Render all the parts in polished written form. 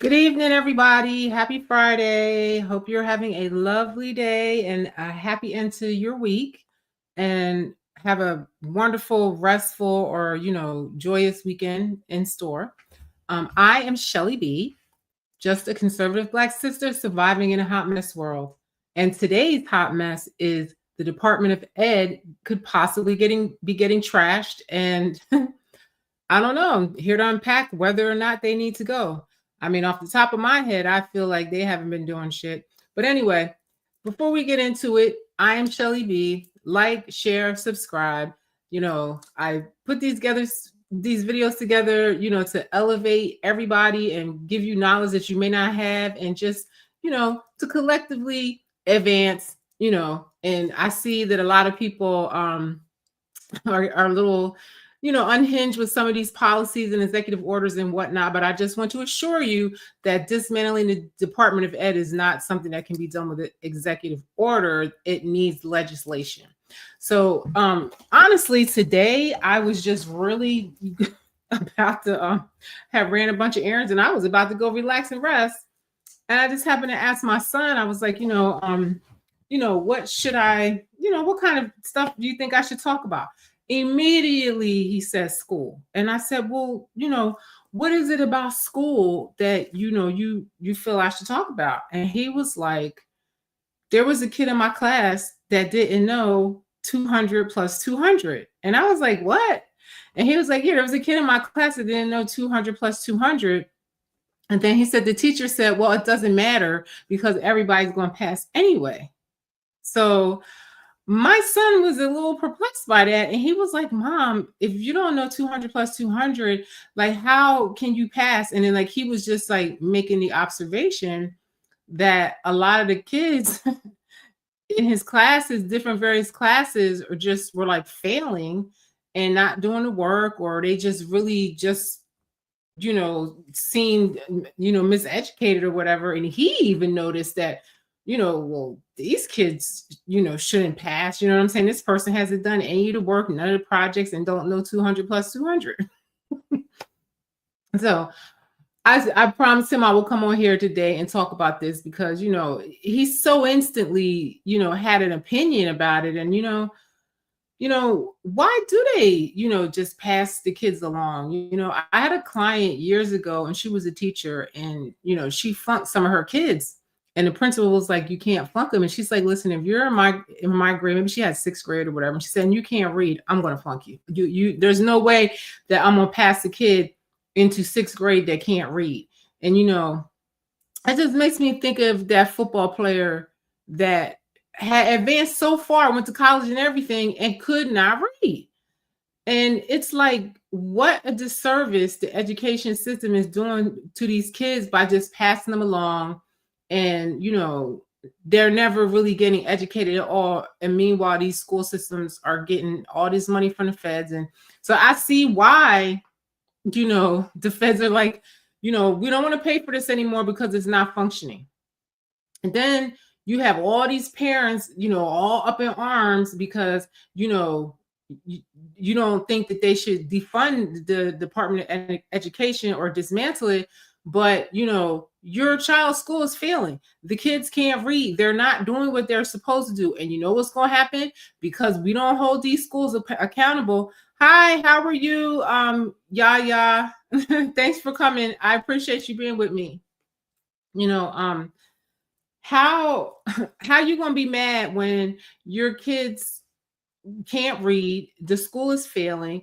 Good evening, everybody. Happy Friday. Hope you're having a lovely day and a happy end to your week and have a wonderful, restful, or, joyous weekend in store. I am Shellie B, just a conservative Black sister surviving in a hot mess world. And today's hot mess is the Department of Ed could possibly be getting trashed. And I don't know. I'm here to unpack whether or not they need to go. I mean, off the top of my head, I feel like they haven't been doing shit. But anyway, before we get into it, I am Shellie B. Like, share, subscribe. I put these videos together, to elevate everybody and give you knowledge that you may not have, and just, to collectively advance. And I see that a lot of people are a little unhinged with some of these policies and executive orders and whatnot. But I just want to assure you that dismantling the Department of Ed is not something that can be done with an executive order. It needs legislation. So honestly, today I was just really about to have ran a bunch of errands, and I was about to go relax and rest. And I just happened to ask my son, I was like, what should I, what kind of stuff do you think I should talk about? Immediately he says school. And I said, well, what is it about school that you feel I should talk about? And he was like, there was a kid in my class that didn't know 200 plus 200. And I was like, what? And he was like, yeah, there was a kid in my class that didn't know 200 plus 200. And then he said, the teacher said, well, it doesn't matter because everybody's going to pass anyway. So my son was a little perplexed by that. And he was like, Mom, if you don't know 200 plus 200, like, how can you pass? And then, like, he was just like making the observation that a lot of the kids in his classes, different various classes, were like failing and not doing the work, or they just really just seemed, miseducated or whatever. And he even noticed that, well, these kids, shouldn't pass. You know what I'm saying? This person hasn't done any of the work, none of the projects, and don't know 200 plus 200. So I promised him I will come on here today and talk about this because, he so instantly, had an opinion about it. And, why do they, just pass the kids along? I had a client years ago and she was a teacher, and, she flunked some of her kids. And the principal was like, you can't flunk them. And she's like, listen, if you're in my grade, maybe she had sixth grade or whatever. And she said, you can't read, I'm going to flunk you. There's no way that I'm going to pass a kid into sixth grade that can't read. And, it just makes me think of that football player that had advanced so far, went to college and everything, and could not read. And it's like, what a disservice the education system is doing to these kids by just passing them along. And, they're never really getting educated at all. And meanwhile, these school systems are getting all this money from the feds. And so I see why, the feds are like, we don't want to pay for this anymore because it's not functioning. And then you have all these parents, all up in arms because, you don't think that they should defund the Department of Education or dismantle it. But, your child's school is failing. The kids can't read. They're not doing what they're supposed to do. And you know what's going to happen? Because we don't hold these schools accountable. Hi, how are you? Yaya. Thanks for coming. I appreciate you being with me. How you gonna be mad when your kids can't read, the school is failing,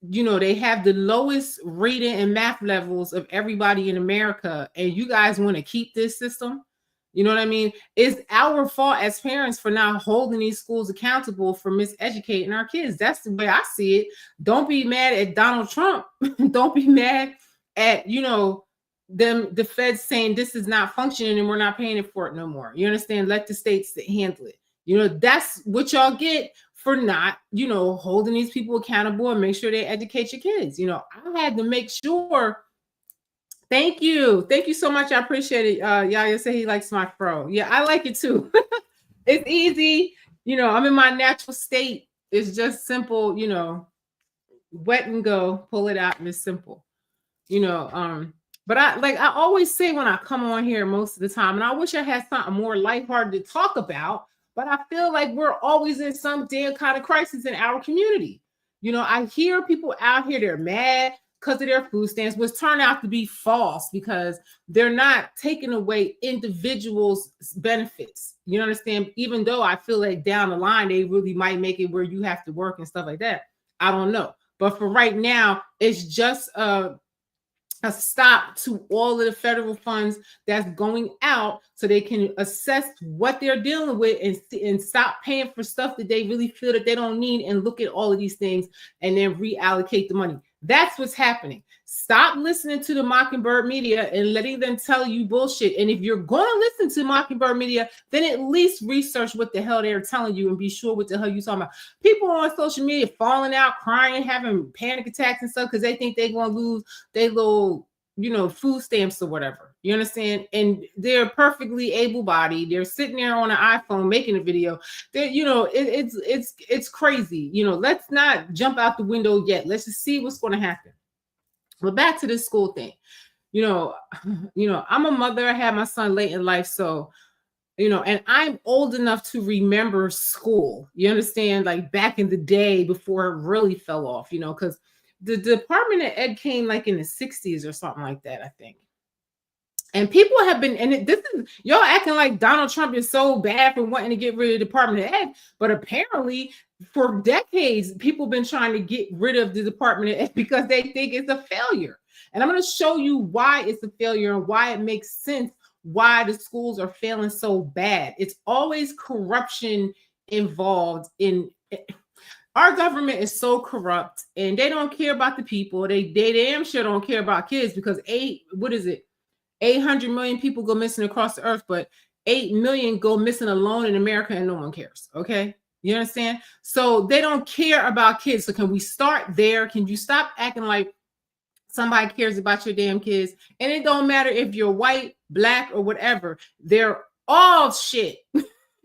they have the lowest reading and math levels of everybody in America, and you guys want to keep this system? You know what I mean? It's our fault as parents for not holding these schools accountable for miseducating our kids. That's the way I see it. Don't be mad at Donald Trump. Don't be mad at, the feds saying this is not functioning and we're not paying it for it no more. You understand? Let the states handle it. That's what y'all get for not, holding these people accountable and make sure they educate your kids. I had to make sure. Thank you so much. I appreciate it. Yaya say he likes my fro. Yeah, I like it too. It's easy. I'm in my natural state. It's just simple. Wet and go, pull it out, and it's simple. But I always say when I come on here most of the time, and I wish I had something more lighthearted to talk about, but I feel like we're always in some damn kind of crisis in our community. I hear people out here, they're mad because of their food stamps, which turn out to be false because they're not taking away individuals' benefits. You understand? Even though I feel like down the line, they really might make it where you have to work and stuff like that. I don't know. But for right now, it's just a stop to all of the federal funds that's going out so they can assess what they're dealing with and stop paying for stuff that they really feel that they don't need and look at all of these things and then reallocate the money. That's what's happening. Stop listening to the Mockingbird media and letting them tell you bullshit. And if you're going to listen to Mockingbird media, then at least research what the hell they're telling you and be sure what the hell you're talking about. People on social media falling out, crying, having panic attacks and stuff because they think they're going to lose their little, food stamps or whatever. You understand? And they're perfectly able-bodied. They're sitting there on an iPhone making a video. It's crazy. Let's not jump out the window yet. Let's just see what's going to happen. But back to this school thing. I'm a mother. I had my son late in life, so and I'm old enough to remember school. You understand? Like back in the day before it really fell off. Because the Department of Ed came like in the 60s or something like that, I think. And people have been, and this is, y'all acting like Donald Trump is so bad for wanting to get rid of the Department of Ed, but apparently for decades, people have been trying to get rid of the Department of Ed because they think it's a failure. And I'm going to show you why it's a failure and why it makes sense why the schools are failing so bad. It's always corruption involved in it. Our government is so corrupt and they don't care about the people. They damn sure don't care about kids because 800 million people go missing across the earth, but 8 million go missing alone in America and no one cares. Okay. You understand? So they don't care about kids. So can we start there? Can you stop acting like somebody cares about your damn kids? And it don't matter if you're white, black, or whatever. They're all shit.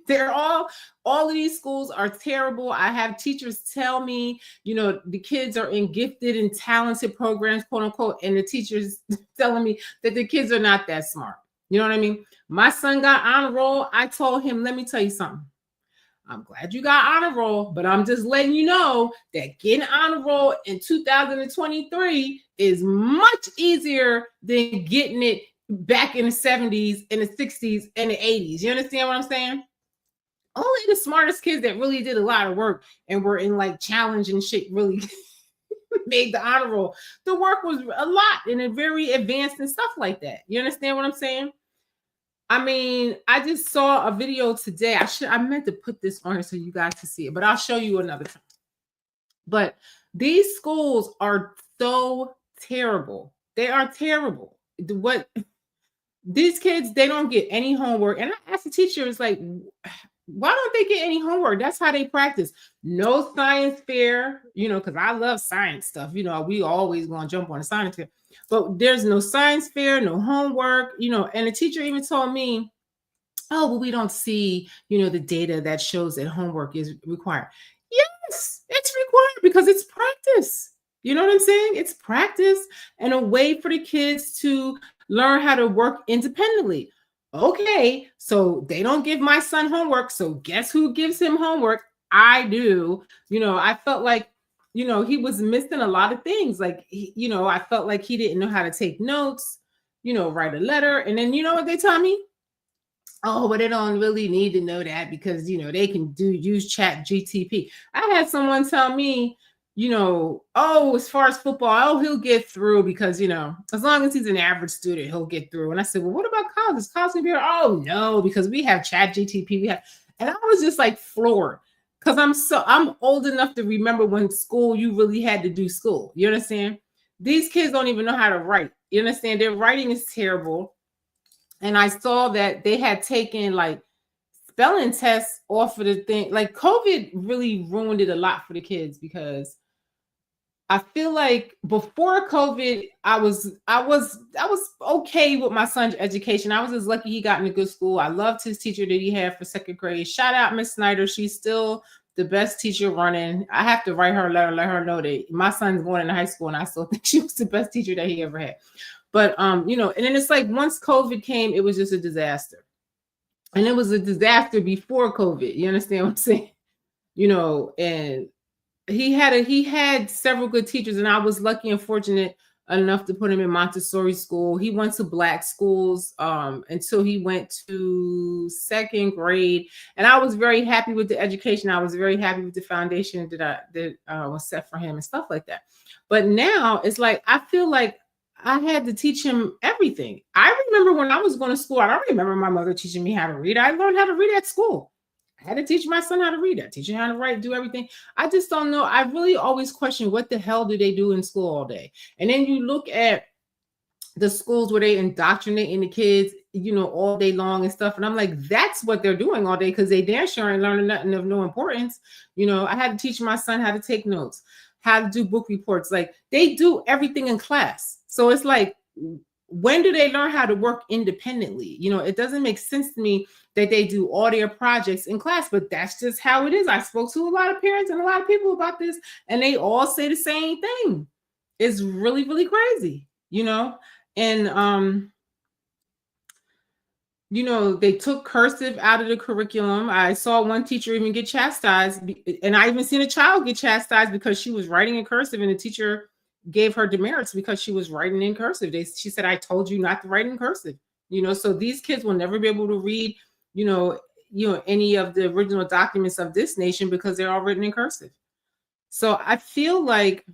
They're all of these schools are terrible. I have teachers tell me, the kids are in gifted and talented programs, quote unquote, and the teachers telling me that the kids are not that smart. You know what I mean? My son got honor roll. I told him, let me tell you something. I'm glad you got honor roll, but I'm just letting you know that getting honor roll in 2023 is much easier than getting it back in the 70s, in the 60s, and the 80s. You understand what I'm saying? Only the smartest kids that really did a lot of work and were in like challenge and shit really made the honor roll. The work was a lot and very advanced and stuff like that. You understand what I'm saying? I mean, I just saw a video today. I meant to put this on here so you guys can see it, but I'll show you another time. But these schools are so terrible. They are terrible. These kids, they don't get any homework. And I asked the teachers, like, why don't they get any homework? That's how they practice. No science fair, because I love science stuff. We always going to jump on a science fair. But there's no science fair, no homework, and the teacher even told me, oh, well, we don't see, the data that shows that homework is required. Yes, it's required because it's practice. You know what I'm saying? It's practice and a way for the kids to learn how to work independently. Okay, so they don't give my son homework. So guess who gives him homework? I do. I felt like, he was missing a lot of things. Like, I felt like he didn't know how to take notes, write a letter. And then, what they tell me? Oh, but they don't really need to know that because, they can use chat GTP. I had someone tell me, oh, as far as football, oh, he'll get through because, as long as he's an average student, he'll get through. And I said, well, what about college? Is college gonna be here? Oh, no, because we have chat GTP. And I was just like floored because I'm old enough to remember when school, you really had to do school. You understand? These kids don't even know how to write. You understand? Their writing is terrible. And I saw that they had taken like spelling tests off of the thing. Like COVID really ruined it a lot for the kids because I feel like before COVID, I was okay with my son's education. I was just lucky he got in a good school. I loved his teacher that he had for second grade. Shout out Miss Snyder. She's still the best teacher running. I have to write her a letter, let her know that my son's going into high school, and I still think she was the best teacher that he ever had. But you know, and then it's like once COVID came, it was just a disaster. And it was a disaster before COVID. You understand what I'm saying? You know, and he had several good teachers, and I was lucky and fortunate enough to put him in Montessori school. He went to black schools until he went to second grade, and I was very happy with the education. I was very happy with the foundation that was set for him and stuff like that. But now it's like I feel like I had to teach him everything. I remember when I was going to school, I don't remember my mother teaching me how to read. I learned how to read at school. I had to teach my son how to read. I teach him how to write, do everything. I just don't know. I really always question what the hell do they do in school all day? And then you look at the schools where they indoctrinating the kids, you know, all day long and stuff. And I'm like, that's what they're doing all day because they damn sure ain't learning nothing of no importance. You know, I had to teach my son how to take notes, how to do book reports. Like they do everything in class. So it's like, when do they learn how to work independently? You know, it doesn't make sense to me that they do all their projects in class, but that's just how it is. I spoke to a lot of parents and a lot of people about this, and they all say the same thing. It's really, really crazy, you know? And you know, they took cursive out of the curriculum. I saw one teacher even get chastised, and I even seen a child get chastised because she was writing in cursive, and the teacher gave her demerits because she was writing in cursive. She said, I told you not to write in cursive. You know, so these kids will never be able to read, you know, any of the original documents of this nation because they're all written in cursive. So I feel like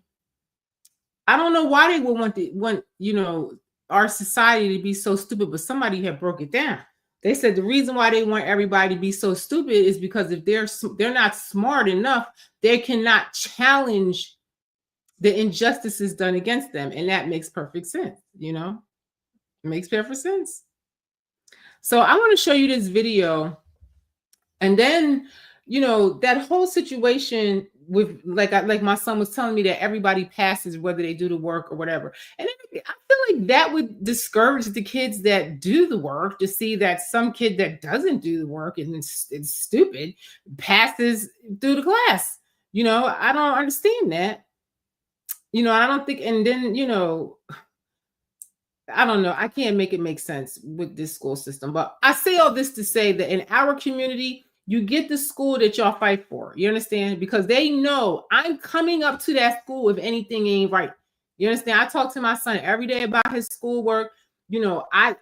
I don't know why they would want you know, our society to be so stupid, but somebody had broke it down. They said the reason why they want everybody to be so stupid is because if they're not smart enough, they cannot challenge the injustices done against them. And that makes perfect sense, you know? It makes perfect sense. So I want to show you this video. And then, you know, that whole situation with like my son was telling me that everybody passes whether they do the work or whatever. And I feel like that would discourage the kids that do the work to see that some kid that doesn't do the work and it's stupid passes through the class. You know, I don't understand that. You know, I don't think, and then, you know, I don't know. I can't make it make sense with this school system. But I say all this to say that in our community, you get the school that y'all fight for. You understand? Because they know I'm coming up to that school if anything ain't right. You understand? I talk to my son every day about his schoolwork. You know, I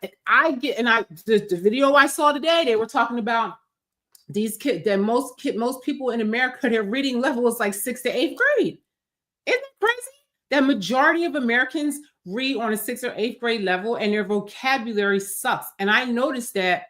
get, and the video I saw today, they were talking about these kids that most people in America, their reading level is like 6th to 8th grade. Isn't that crazy? That majority of Americans read on a 6th or 8th grade level and their vocabulary sucks. And I noticed that,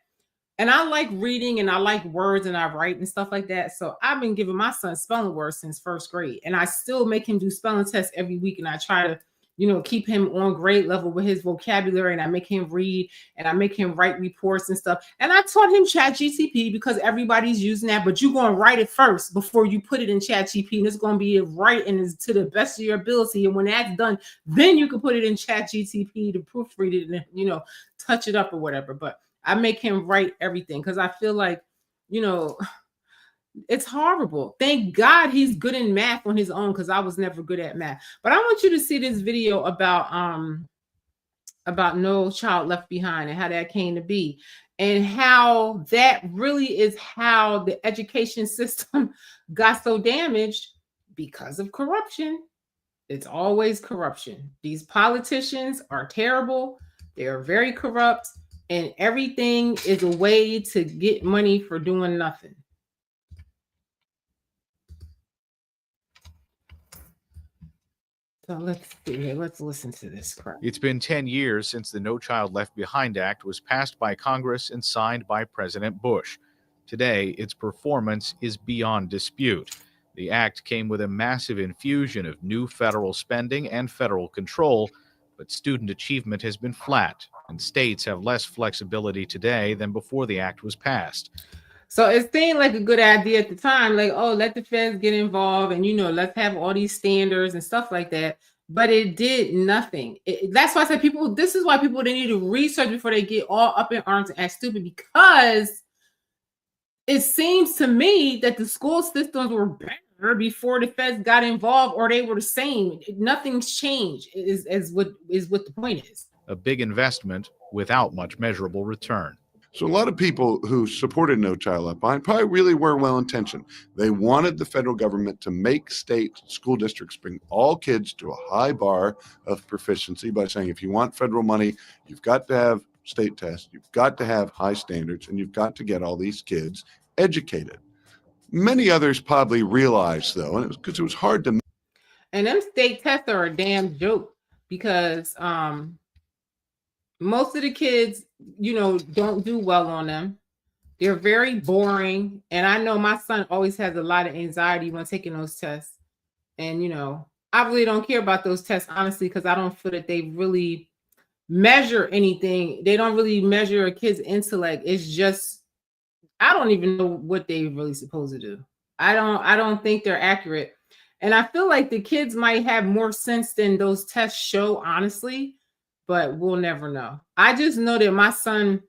and I like reading and I like words and I write and stuff like that. So I've been giving my son spelling words since 1st grade, and I still make him do spelling tests every week. And I try to, you know, keep him on grade level with his vocabulary, and I make him read and I make him write reports and stuff. And I taught him ChatGPT because everybody's using that, but you're going to write it first before you put it in ChatGPT, and it's going to be right and it's to the best of your ability. And when that's done, then you can put it in ChatGPT to proofread it and, you know, touch it up or whatever. But I make him write everything because I feel like, you know, it's horrible. Thank God he's good in math on his own because I was never good at math. But I want you to see this video about No Child Left Behind and how that came to be, and how that really is how the education system got so damaged because of corruption. It's always corruption. These politicians are terrible. They are very corrupt, and everything is a way to get money for doing nothing. So let's see here. Let's listen to this crap. It's been 10 years since the No Child Left Behind Act was passed by Congress and signed by President Bush. Today, its performance is beyond dispute. The act came with a massive infusion of new federal spending and federal control, but student achievement has been flat, and states have less flexibility today than before the act was passed. So it seemed like a good idea at the time, like, oh, let the feds get involved and, you know, let's have all these standards and stuff like that. But it did nothing. That's why I said this is why people, they need to research before they get all up in arms and act stupid, because it seems to me that the school systems were better before the feds got involved, or they were the same. Nothing's changed is what the point is. a big investment without much measurable return. So a lot of people who supported No Child Left Behind probably really were well-intentioned. They wanted the federal government to make state school districts bring all kids to a high bar of proficiency by saying, if you want federal money, you've got to have state tests, you've got to have high standards, and you've got to get all these kids educated. Many others probably realized, though, and it was because it was hard to. And them state tests are a damn joke because most of the kids, don't do well on them. They're very boring. And I know my son always has a lot of anxiety when taking those tests. And, I really don't care about those tests, honestly, because I don't feel that they really measure anything. They don't really measure a kid's intellect. It's just, I don't even know what they really supposed to do. I don't think they're accurate. And I feel like the kids might have more sense than those tests show, honestly, but we'll never know. I just know that my son,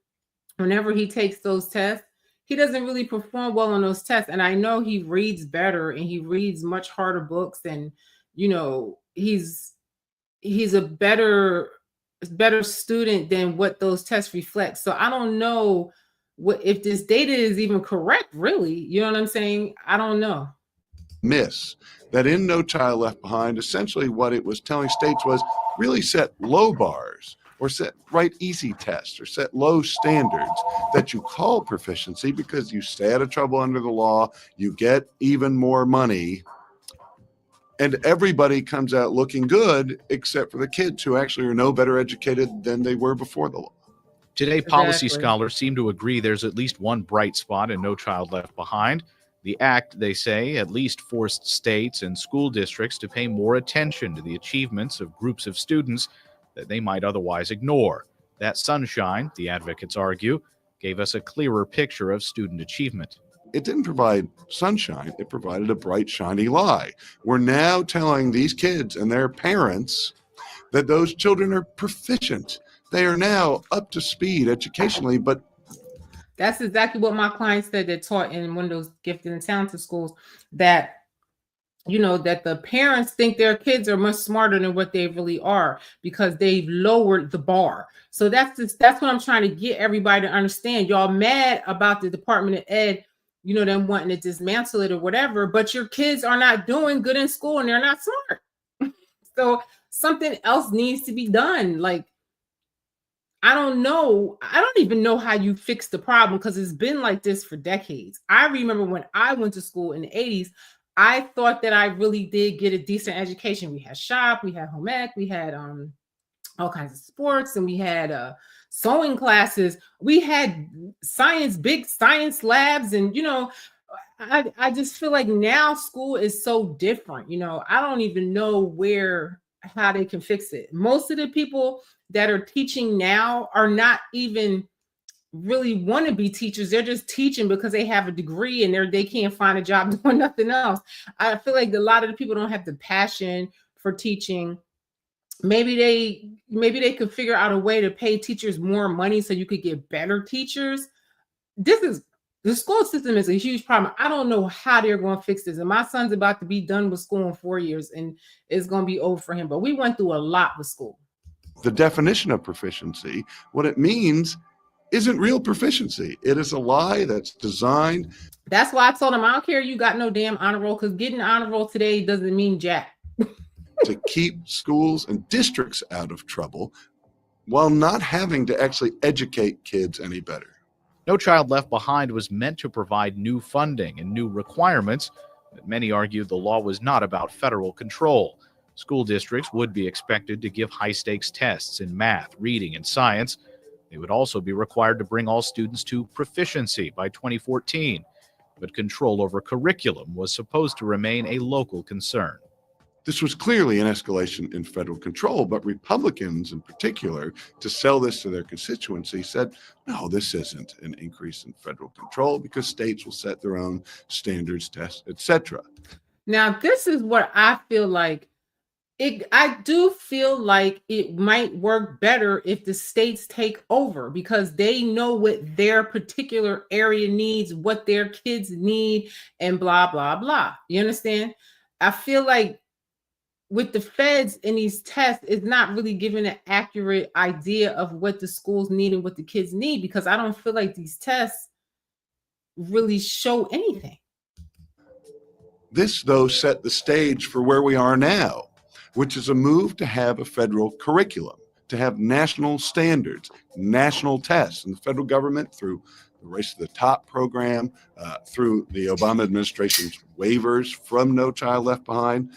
whenever he takes those tests, he doesn't really perform well on those tests. And I know he reads better and he reads much harder books. And, he's a better student than what those tests reflect. So I don't know if this data is even correct, really. You know what I'm saying? I don't know. Miss that in No Child Left Behind, essentially what it was telling states was really set low bars or write easy tests or set low standards that you call proficiency because you stay out of trouble under the law, you get even more money, and everybody comes out looking good except for the kids who actually are no better educated than they were before the law. Today, policy scholars seem to agree there's at least one bright spot in No Child Left Behind. The act, they say, at least forced states and school districts to pay more attention to the achievements of groups of students that they might otherwise ignore. That sunshine, the advocates argue, gave us a clearer picture of student achievement. It didn't provide sunshine, it provided a bright, shiny lie. We're now telling these kids and their parents that those children are proficient. They are now up to speed educationally, but that's exactly what my clients said that taught in one of those gifted and talented schools, that that the parents think their kids are much smarter than what they really are because they've lowered the bar. So that's what I'm trying to get everybody to understand. Y'all mad about the Department of Ed, them wanting to dismantle it or whatever, but your kids are not doing good in school and they're not smart. So something else needs to be done. Like, I don't know. I don't even know how you fix the problem because it's been like this for decades. I remember when I went to school in the 80s, I thought that I really did get a decent education. We had shop, we had home ec, we had all kinds of sports, and we had sewing classes. We had big science labs, and I just feel like now school is so different. I don't even know how they can fix it. Most of the people that are teaching now are not even really want to be teachers. They're just teaching because they have a degree and they can't find a job doing nothing else. I feel like a lot of the people don't have the passion for teaching. Maybe they could figure out a way to pay teachers more money so you could get better teachers. The school system is a huge problem. I don't know how they're going to fix this. And my son's about to be done with school in 4 years and it's going to be over for him. But we went through a lot with school. The definition of proficiency, what it means, isn't real proficiency. It is a lie that's designed. That's why I told him, I don't care you got no damn honor roll, because getting an honor roll today doesn't mean jack. To keep schools and districts out of trouble while not having to actually educate kids any better. No Child Left Behind was meant to provide new funding and new requirements, but many argued the law was not about federal control. School districts would be expected to give high-stakes tests in math, reading, and science. They would also be required to bring all students to proficiency by 2014, but control over curriculum was supposed to remain a local concern. This was clearly an escalation in federal control, but Republicans in particular, to sell this to their constituency, said, no, this isn't an increase in federal control because states will set their own standards, tests, etc. Now, this is what I feel like. I do feel like it might work better if the states take over because they know what their particular area needs, what their kids need, and blah, blah, blah. You understand? I feel like with the feds in these tests, it's not really giving an accurate idea of what the schools need and what the kids need, because I don't feel like these tests really show anything. This, though, set the stage for where we are now, which is a move to have a federal curriculum, to have national standards, national tests. And the federal government, through the Race to the Top program, through the Obama administration's waivers from No Child Left Behind,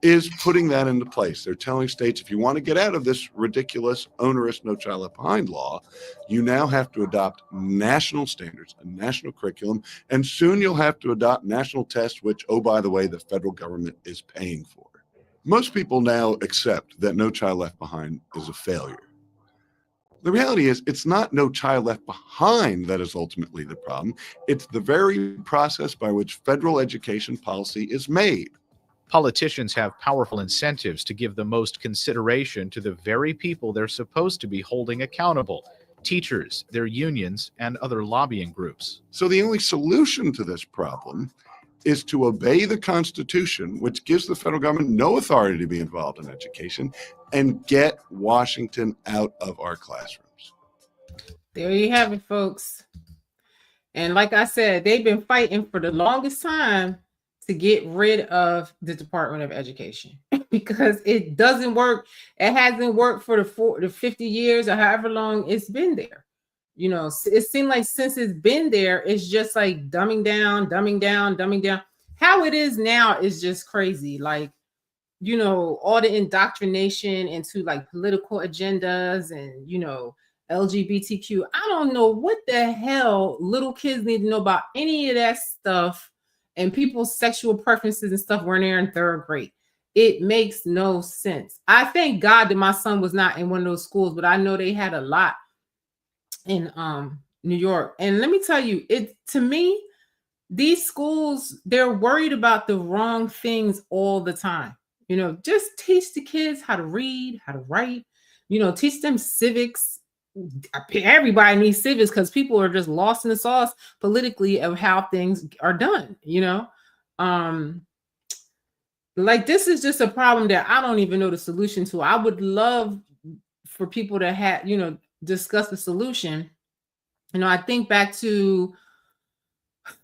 is putting that into place. They're telling states, if you want to get out of this ridiculous, onerous No Child Left Behind law, you now have to adopt national standards, a national curriculum, and soon you'll have to adopt national tests, which, oh, by the way, the federal government is paying for. Most people now accept that No Child Left Behind is a failure. The reality is, it's not No Child Left Behind that is ultimately the problem. It's the very process by which federal education policy is made. Politicians have powerful incentives to give the most consideration to the very people they're supposed to be holding accountable: teachers, their unions, and other lobbying groups. So the only solution to this problem is to obey the Constitution, which gives the federal government no authority to be involved in education, and get Washington out of our classrooms. There you have it, folks. And like I said, they've been fighting for the longest time to get rid of the Department of Education because it doesn't work. It hasn't worked for the 50 years or however long it's been there. You know, it seemed like since it's been there, it's just like dumbing down, dumbing down, dumbing down. How it is now is just crazy. Like, you know, all the indoctrination into like political agendas and, you know, LGBTQ. I don't know what the hell little kids need to know about any of that stuff. And people's sexual preferences and stuff were there in third grade. It makes no sense. I thank God that my son was not in one of those schools, but I know they had a lot in New York. And let me tell you, to me, these schools, they're worried about the wrong things all the time. You know, just teach the kids how to read, how to write, you know, teach them civics. Everybody needs civics because people are just lost in the sauce politically of how things are done, you know. Like, this is just a problem that I don't even know the solution to. I would love for people to have, you know, discuss the solution. You know, I think back to,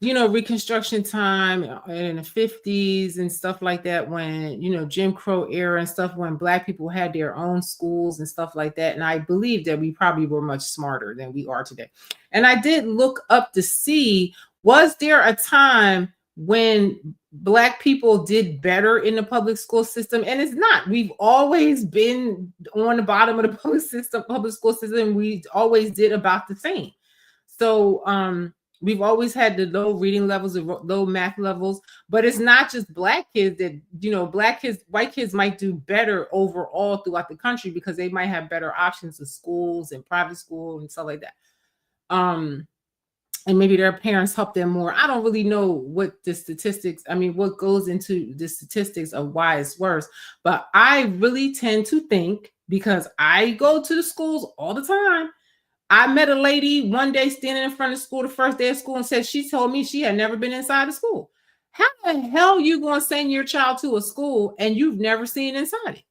you know, Reconstruction time in the 50s and stuff like that, when, you know, Jim Crow era and stuff, when Black people had their own schools and stuff like that. And I believe that we probably were much smarter than we are today. And I did look up to see, was there a time when Black people did better in the public school system? And it's not. We've always been on the bottom of the public school system. We always did about the same. So, we've always had the low reading levels, low math levels, but it's not just Black kids that, you know, Black kids, white kids might do better overall throughout the country because they might have better options of schools and private school and stuff like that. And maybe their parents help them more. I don't really know what the statistics, I mean, what goes into the statistics of why it's worse, but I really tend to think, because I go to the schools all the time. I met a lady one day standing in front of school, the first day of school, and said she told me she had never been inside the school. How the hell are you going to send your child to a school and you've never seen inside it?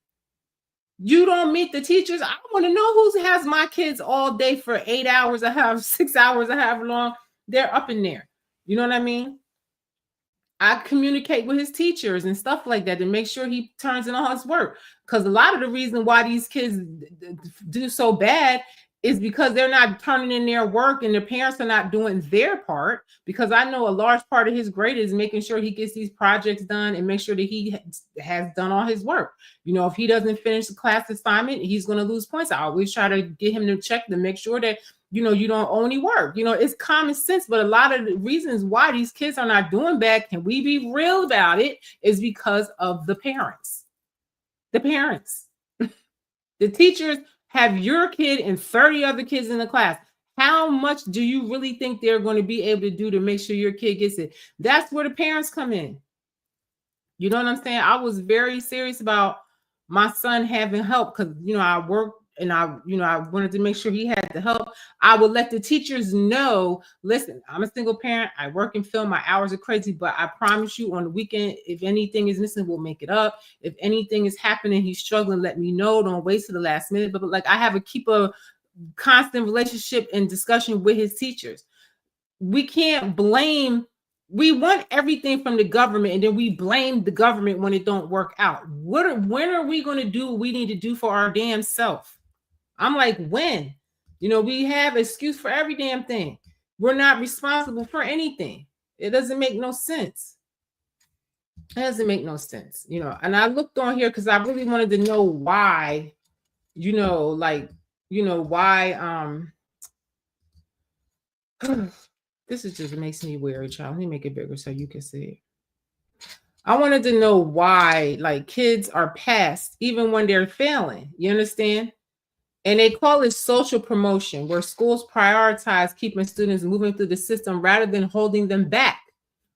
You don't meet the teachers. I want to know who has my kids all day for 8 hours, I have 6 hours, or however long they're up in there. You know what I mean? I communicate with his teachers and stuff like that to make sure he turns in all his work. Because a lot of the reason why these kids do so bad is because they're not turning in their work and their parents are not doing their part. Because I know a large part of his grade is making sure he gets these projects done and make sure that he has done all his work. You know, if he doesn't finish the class assignment, he's going to lose points. I always try to get him to check to make sure that, you know, you don't owe any work. You know, it's common sense, but a lot of the reasons why these kids are not doing bad, can we be real about it, is because of the parents. The parents. The teachers have your kid and 30 other kids in the class. How much do you really think they're going to be able to do to make sure your kid gets it? That's where the parents come in. You know what I'm saying? I was very serious about my son having help because, you know, I work and I wanted to make sure he had the help, I would let the teachers know, listen, I'm a single parent, I work in film, my hours are crazy, but I promise you on the weekend, if anything is missing, we'll make it up. If anything is happening, he's struggling, let me know. Don't wait to the last minute. But like, I have to keep a constant relationship and discussion with his teachers. We can't blame, we want everything from the government, and then we blame the government when it don't work out. When are we going to do what we need to do for our damn self? I'm like, when? We have excuse for every damn thing. We're not responsible for anything. It doesn't make no sense. It doesn't make no sense, and I looked on here because I really wanted to know why, why, this is just makes me weary, child. Let me make it bigger so you can see it. I wanted to know why, like, kids are passed even when they're failing. You understand? And they call it social promotion, where schools prioritize keeping students moving through the system rather than holding them back,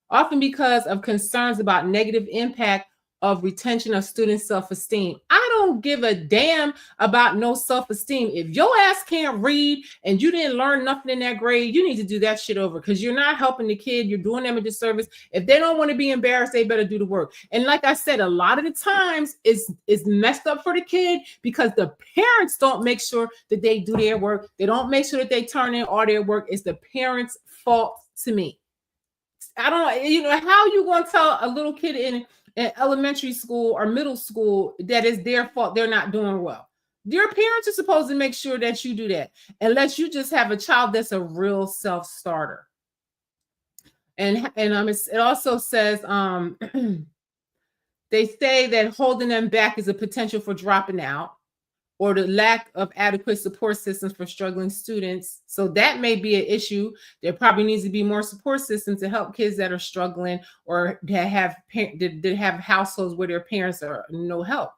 often because of concerns about negative impact of retention of student self-esteem. I don't give a damn about no self-esteem. If your ass can't read and you didn't learn nothing in that grade, you need to do that shit over, because you're not helping the kid. You're doing them a disservice. If they don't want to be embarrassed, they better do the work. And like I said, a lot of the times it's messed up for the kid because the parents don't make sure that they do their work. They don't make sure that they turn in all their work. It's the parents' fault to me. I don't, how you going to tell a little kid in elementary school or middle school that it's their fault they're not doing well? Your parents are supposed to make sure that you do that, unless you just have a child that's a real self-starter. And it also says they say that holding them back is a potential for dropping out, or the lack of adequate support systems for struggling students. So that may be an issue. There probably needs to be more support systems to help kids that are struggling, or that have households where their parents are no help.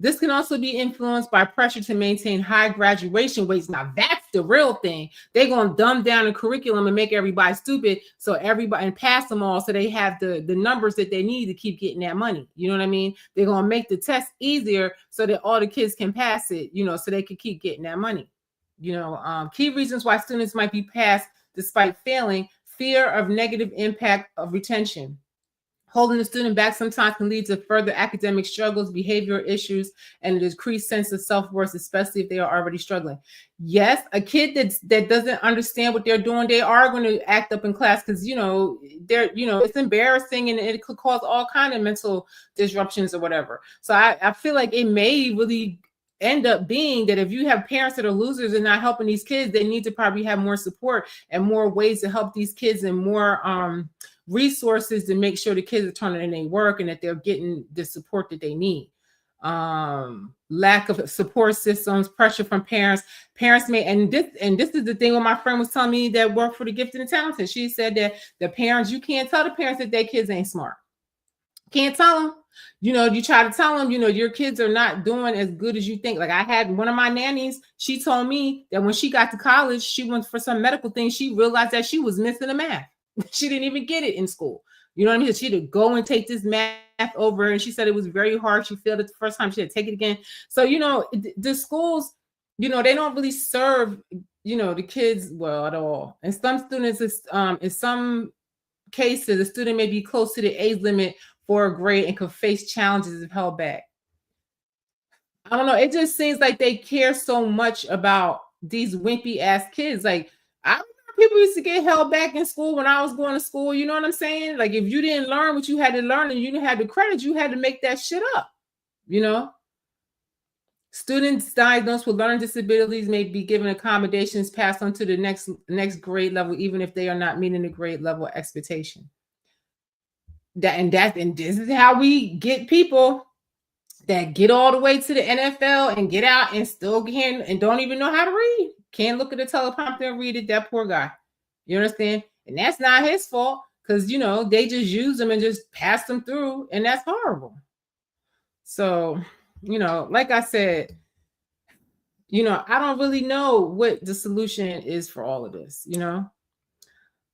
This can also be influenced by pressure to maintain high graduation rates. Now that's the real thing. They're going to dumb down the curriculum and make everybody stupid, so everybody, and pass them all, so they have the numbers that they need to keep getting that money. You know what I mean? They're going to make the test easier so that all the kids can pass it, so they can keep getting that money. Key reasons why students might be passed despite failing: fear of negative impact of retention. Holding the student back sometimes can lead to further academic struggles, behavioral issues, and a decreased sense of self-worth, especially if they are already struggling. Yes, a kid that doesn't understand what they're doing, they are going to act up in class because, it's embarrassing, and it could cause all kinds of mental disruptions or whatever. So I feel like it may really end up being that if you have parents that are losers and not helping these kids, they need to probably have more support and more ways to help these kids, and more resources to make sure the kids are turning in their work and that they're getting the support that they need. Lack of support systems, pressure from parents may, and this is the thing what my friend was telling me that worked for the gifted and talented. She said that the parents, you can't tell the parents that their kids ain't smart. Can't tell them. You try to tell them, your kids are not doing as good as you think. Like, I had one of my nannies, she told me that when she got to college, she went for some medical thing, she realized that she was missing a math. She didn't even get it in school. You know what I mean? She had to go and take this math over, and she said it was very hard. She failed it the first time. She had to take it again. So, the schools, they don't really serve, the kids well at all. And some students, in some cases, the student may be close to the age limit for a grade and could face challenges if held back. I don't know. It just seems like they care so much about these wimpy ass kids. Like, I remember people used to get held back in school when I was going to school. You know what I'm saying? Like, if you didn't learn what you had to learn and you didn't have the credit, you had to make that shit up. Students diagnosed with learning disabilities may be given accommodations passed on to the next grade level, even if they are not meeting the grade level expectation. And this is how we get people that get all the way to the NFL and get out and still can and don't even know how to read. Can't look at the teleprompter and read it. That poor guy. You understand? And that's not his fault, because they just use them and just pass them through, and that's horrible. So, like I said, I don't really know what the solution is for all of this.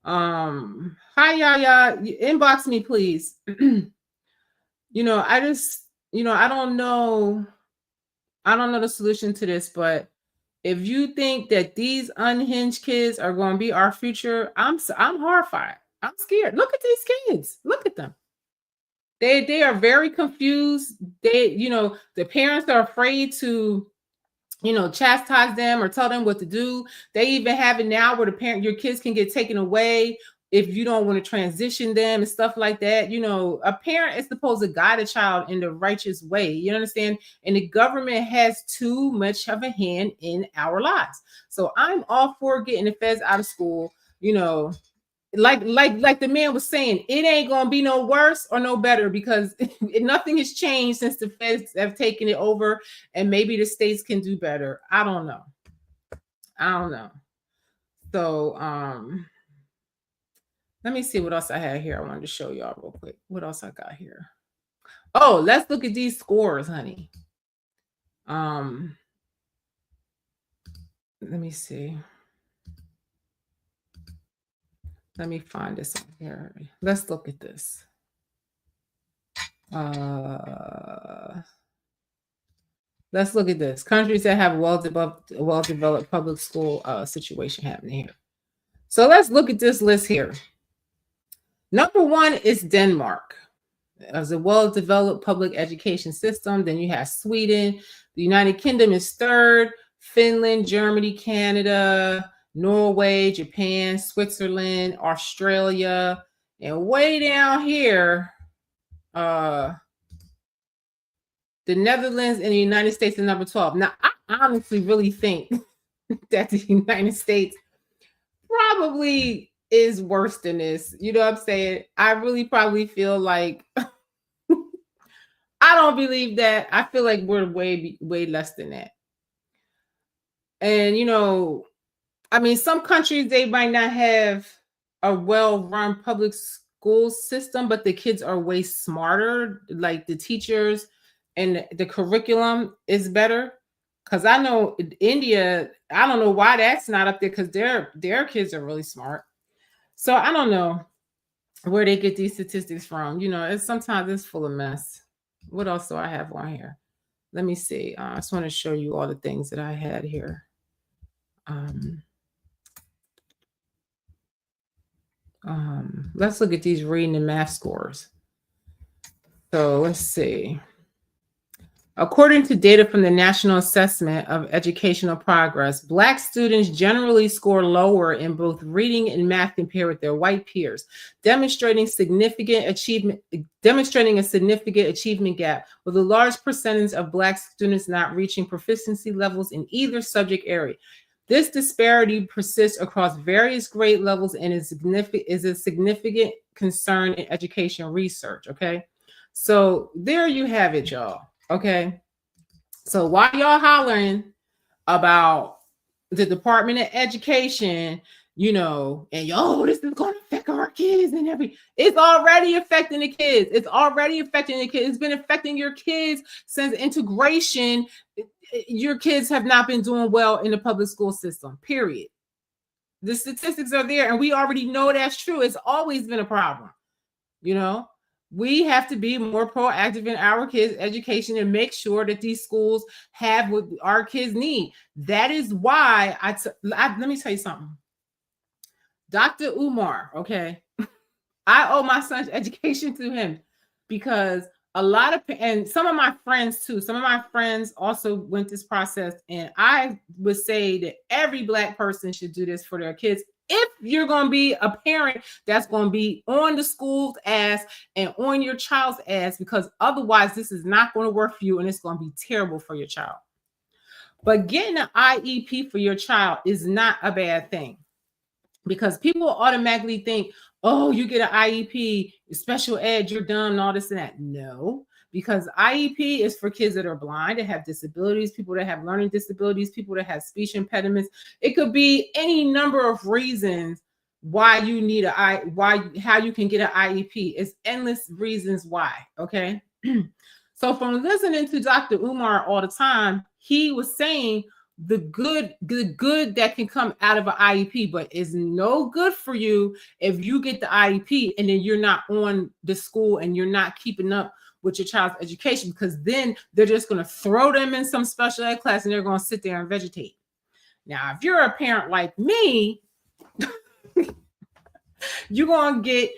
Hi, Yaya, inbox me, please. I just, I don't know I don't know the solution to this, but if you think that these unhinged kids are going to be our future, I'm horrified. I'm scared. Look at these kids. Look at them. They are very confused. The parents are afraid to, chastise them or tell them what to do. They even have it now where your kids can get taken away if you don't want to transition them and stuff like that. A parent is supposed to guide a child in the righteous way. You understand? And the government has too much of a hand in our lives. So I'm all for getting the feds out of school. Like the man was saying, it ain't gonna be no worse or no better because nothing has changed since the feds have taken it over, and maybe the states can do better. I don't know. So let me see what else I had here. I wanted to show y'all real quick. What else I got here? Oh, let's look at these scores, honey. Let me see. Let me find this on here. Let's look at this. Let's look at this. Countries that have well-developed public school situation happening here. So let's look at this list here. Number 1 is Denmark. As a well-developed public education system. Then you have Sweden. The United Kingdom is 3rd. Finland, Germany, Canada, Norway, Japan, Switzerland, Australia, and way down here, the Netherlands and the United States are number 12. Now, I honestly really think that the United States probably is worse than this. You know what I'm saying? I really probably feel like I don't believe that. I feel like we're way less than that. And some countries, they might not have a well-run public school system, but the kids are way smarter. Like the teachers and the curriculum is better. Because I know India, I don't know why that's not up there because their kids are really smart. So I don't know where they get these statistics from. Sometimes it's full of mess. What else do I have on here? Let me see. I just want to show you all the things that I had here. Let's look at these reading and math scores. So let's see. According to data from the National Assessment of Educational Progress, Black students generally score lower in both reading and math compared with their white peers, demonstrating a significant achievement gap, with a large percentage of Black students not reaching proficiency levels in either subject area. This disparity persists across various grade levels and is a significant concern in education research. Okay, so there you have it, y'all. Okay, so while y'all hollering about the Department of Education, and this is going to affect our kids and it's already affecting the kids. It's already affecting the kids. It's been affecting your kids since integration. Your kids have not been doing well in the public school system, period. The statistics are there, and we already know that's true. It's always been a problem. We have to be more proactive in our kids' education and make sure that these schools have what our kids need. That is why let me tell you something. Dr. Umar, okay, I owe my son's education to him because and some of my friends too, some of my friends also went this process, and I would say that every Black person should do this for their kids. If you're going to be a parent that's going to be on the school's ass and on your child's ass, because otherwise this is not going to work for you and it's going to be terrible for your child. But getting an IEP for your child is not a bad thing, because people automatically think, oh, you get an IEP, special ed, you're done, and all this and that. No, because IEP is for kids that are blind, that have disabilities, people that have learning disabilities, people that have speech impediments. It could be any number of reasons why you need how you can get an IEP. It's endless reasons why, okay? So from listening to Dr. Umar all the time, he was saying the good that can come out of an IEP, but it's no good for you if you get the IEP and then you're not on the school and you're not keeping up with your child's education, because then they're just going to throw them in some special ed class and they're going to sit there and vegetate. Now, if you're a parent like me, you're going to get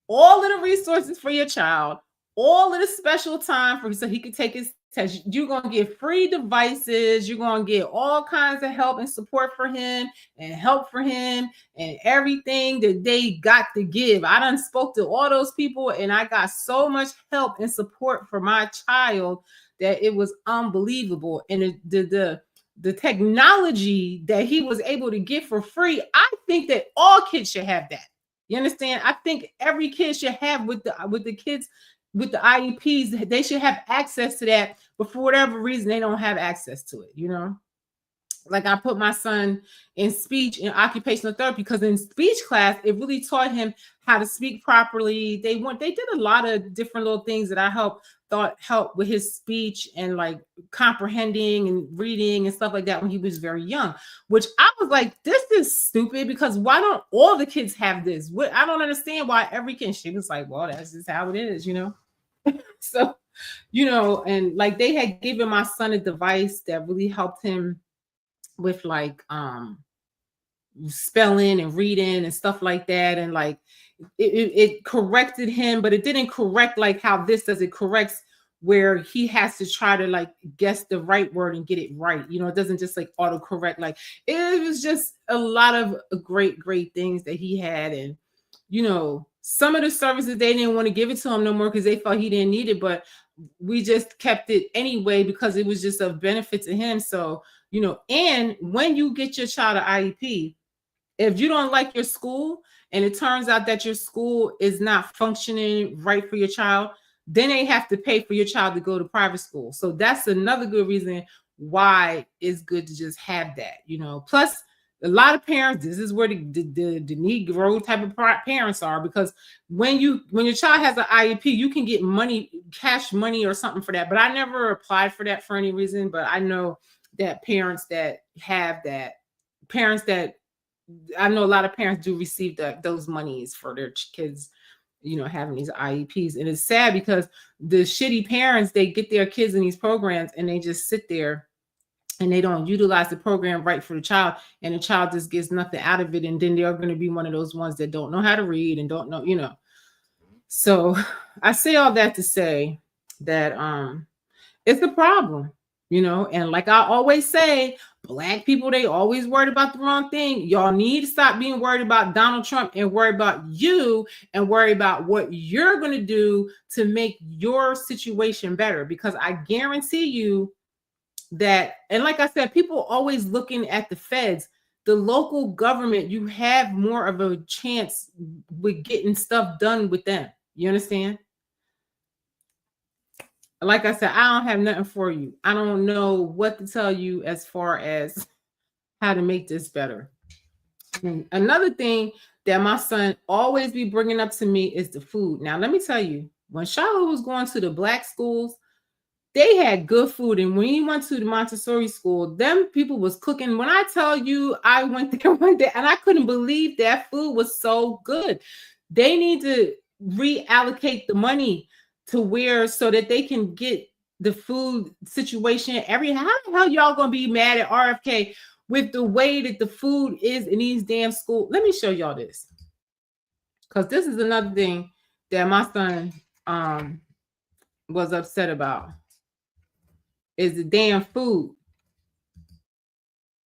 all of the resources for your child, all of the special time for so he could take his test. You're going to get free devices. You're going to get all kinds of help and support for him and help for him and everything that they got to give. I done spoke to all those people and I got so much help and support for my child that it was unbelievable. And the technology that he was able to get for free, I think that all kids should have that. You understand? I think every kid should have with the kids with the IEPs, they should have access to that, but for whatever reason, they don't have access to it, you know? Like I put my son in speech and occupational therapy because in speech class, it really taught him how to speak properly. They did a lot of different little things that I thought helped with his speech and like comprehending and reading and stuff like that when he was very young, which I was like, this is stupid because why don't all the kids have this? I don't understand why every kid. She was like, well, that's just how it is, you know? So, you know, and like they had given my son a device that really helped him with like spelling and reading and stuff like that, and like it corrected him, but it didn't correct like how this does. It corrects where he has to try to like guess the right word and get it right, you know. It doesn't just like auto correct. Like it was just a lot of great things that he had. And you know, some of the services they didn't want to give it to him no more because they thought he didn't need it, but we just kept it anyway because it was just of benefit to him. So you know, and when you get your child an IEP, if you don't like your school and it turns out that your school is not functioning right for your child, then they have to pay for your child to go to private school. So that's another good reason why it's good to just have that, you know. Plus, a lot of parents, this is where the Negro type of parents are, because when your child has an IEP, you can get money, cash money or something for that. But I never applied for that for any reason. But I know that parents that have that, I know a lot of parents do receive those monies for their kids, you know, having these IEPs. And it's sad because the shitty parents, they get their kids in these programs and they just sit there and they don't utilize the program right for the child, and the child just gets nothing out of it. And then they're going to be one of those ones that don't know how to read and don't know, you know. So I say all that to say that it's a problem. You know, and like I always say, Black people, they always worried about the wrong thing. Y'all need to stop being worried about Donald Trump and worry about you and worry about what you're going to do to make your situation better. Because I guarantee you that, and like I said, people always looking at the feds, the local government, you have more of a chance with getting stuff done with them. You understand? Like I said, I don't have nothing for you. I don't know what to tell you as far as how to make this better. And another thing that my son always be bringing up to me is the food. Now, let me tell you, when Charlotte was going to the Black schools, they had good food. And when he went to the Montessori school, them people was cooking. When I tell you, I went there one day and I couldn't believe that food was so good. They need to reallocate the money to where so that they can get the food situation. How the hell y'all gonna be mad at RFK with the way that the food is in these damn schools? Let me show y'all this, because this is another thing that my son was upset about, is the damn food.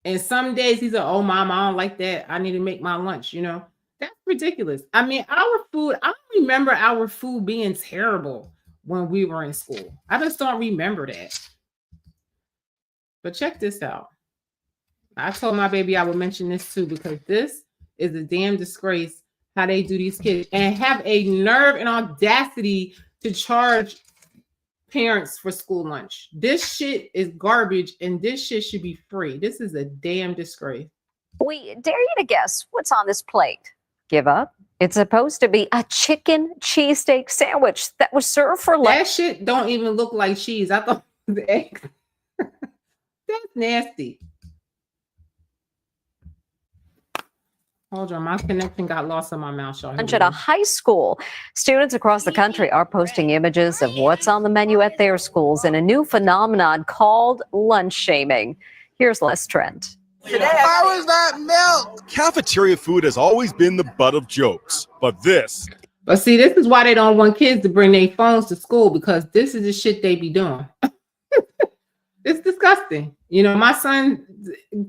And some days he's like, oh mom, I don't like that, I need to make my lunch, you know. That's ridiculous. I mean, our food, I don't remember our food being terrible when we were in school. I just don't remember that. But check this out. I told my baby I would mention this too, because this is a damn disgrace how they do these kids and have a nerve and audacity to charge parents for school lunch. This shit is garbage and this shit should be free. This is a damn disgrace. We dare you to guess what's on this plate. Give up. It's supposed to be a chicken cheesesteak sandwich that was served for lunch. That shit don't even look like cheese. I thought it was eggs. That's nasty. Hold on, my connection got lost on my mouse, y'all. Here Lunch we at a go. high school. Students across the country are posting images of what's on the menu at their schools in a new phenomenon called lunch shaming. Here's Les Trent. How is that milk? Cafeteria food has always been the butt of jokes, but this. But see, this is why they don't want kids to bring their phones to school, because this is the shit they be doing. It's disgusting. You know, my son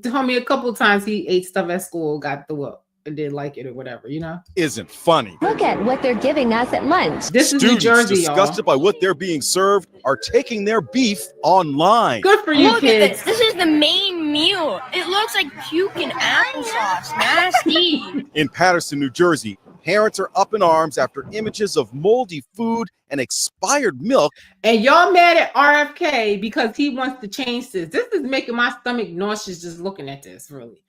told me a couple of times he ate stuff at school, got threw up, and didn't like it or whatever, you know? Isn't funny. Look at what they're giving us at lunch. This is New Students Jersey, disgusted y'all. by what they're being served are taking their beef online. Good for you, Look kids. at this. This is the main meal. It looks like puke and applesauce. Nasty. In Paterson, New Jersey, parents are up in arms after images of moldy food and expired milk. And y'all mad at RFK because he wants to change this. This is making my stomach nauseous just looking at this, really.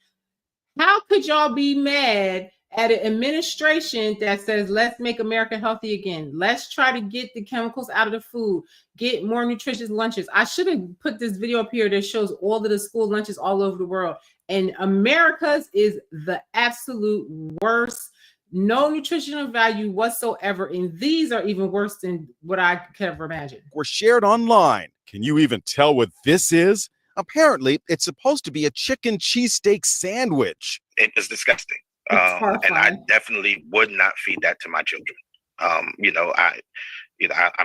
How could y'all be mad at an administration that says, let's make America healthy again? Let's try to get the chemicals out of the food, get more nutritious lunches. I should have put this video up here that shows all of the school lunches all over the world. And America's is the absolute worst. No nutritional value whatsoever. And these are even worse than what I could ever imagine. Were shared online. Can you even tell what this is? Apparently, it's supposed to be a chicken cheesesteak sandwich. It was disgusting. It's And I horrifying. definitely would not feed that to my children. I'm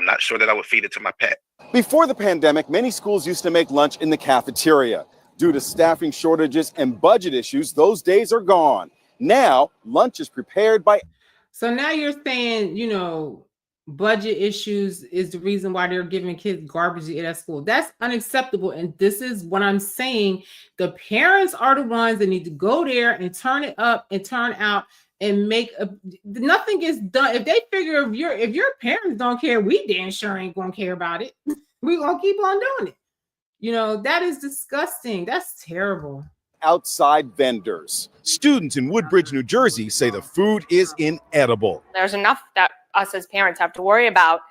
not sure that I would feed it to my pet. Before the pandemic, many schools used to make lunch in the cafeteria. Due to staffing shortages and budget issues, those days are gone. Now, lunch is prepared by. So now you're saying, you know, budget issues is the reason why they're giving kids garbage to eat at school. That's unacceptable. And this is what I'm saying. The parents are the ones that need to go there and turn it up and turn out and make nothing gets done. If they figure if your parents don't care, we damn sure ain't gonna care about it. We're gonna keep on doing it. You know, that is disgusting. That's terrible. Outside vendors. Students in Woodbridge, New Jersey say the food is inedible. There's enough that us as parents have to worry about.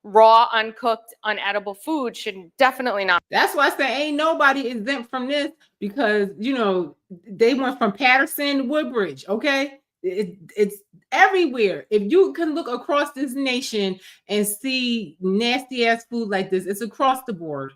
Raw, uncooked, unedible food should definitely not. That's why I say ain't nobody exempt from this, because, you know, they went from Patterson to Woodbridge, okay? It's everywhere. If you can look across this nation and see nasty ass food like this, it's across the board.